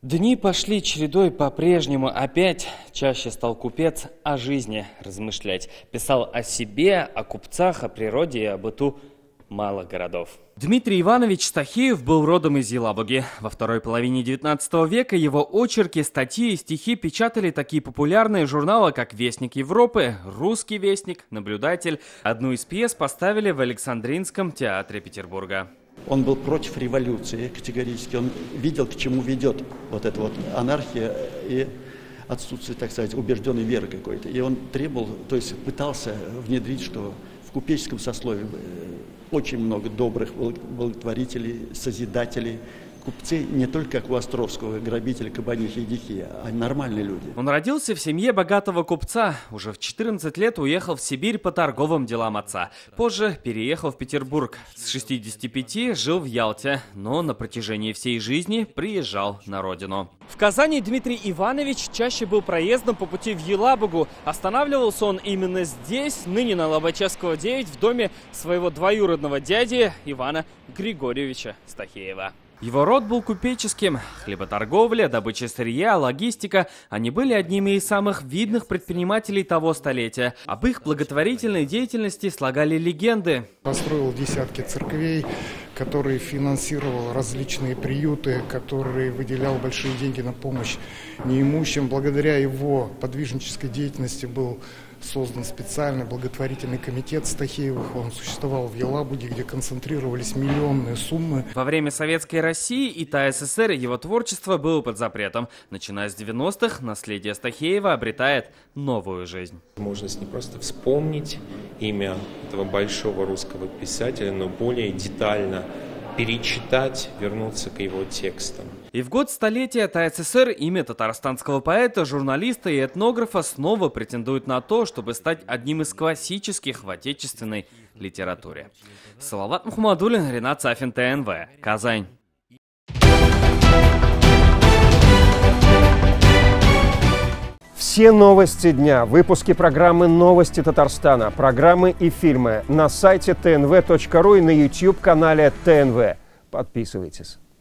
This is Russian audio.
Дни пошли чередой по-прежнему. Опять чаще стал купец о жизни размышлять. Писал о себе, о купцах, о природе и о быту малых городов. Дмитрий Иванович Стахеев был родом из Елабуги. Во второй половине 19 века его очерки, статьи и стихи печатали такие популярные журналы, как «Вестник Европы», «Русский вестник», «Наблюдатель». Одну из пьес поставили в Александринском театре Петербурга. Он был против революции категорически. Он видел, к чему ведет вот эта вот анархия и отсутствие, так сказать, убежденной веры какой-то. И он требовал, то есть пытался внедрить, что в купеческом сословии очень много добрых благотворителей, созидателей. Купцы не только как у Островского, грабители, кабанихи и дихи, а нормальные люди. Он родился в семье богатого купца. Уже в 14 лет уехал в Сибирь по торговым делам отца. Позже переехал в Петербург. С 65 жил в Ялте, но на протяжении всей жизни приезжал на родину. В Казани Дмитрий Иванович чаще был проездом по пути в Елабугу. Останавливался он именно здесь, ныне на Лобачевского 9, в доме своего двоюродного дяди Ивана Григорьевича Стахеева. Его род был купеческим. Хлеботорговля, добыча сырья, логистика. Они были одними из самых видных предпринимателей того столетия. Об их благотворительной деятельности слагали легенды. Построил десятки церквей, который финансировал различные приюты, который выделял большие деньги на помощь неимущим. Благодаря его подвижнической деятельности был создан специальный благотворительный комитет Стахеевых. Он существовал в Елабуге, где концентрировались миллионные суммы. Во время Советской России и ТССР его творчество было под запретом. Начиная с 90-х, наследие Стахеева обретает новую жизнь. Возможность не просто вспомнить имя этого большого русского писателя, но более детально перечитать, вернуться к его текстам. И в год столетия ТССР имя татарстанского поэта, журналиста и этнографа снова претендует на то, чтобы стать одним из классических в отечественной литературе. Салават Мухаммадуллин, Ренат Сафин, ТНВ, Казань. Все новости дня, выпуски программы «Новости Татарстана», программы и фильмы на сайте tnv.ru и на YouTube-канале ТНВ. Подписывайтесь.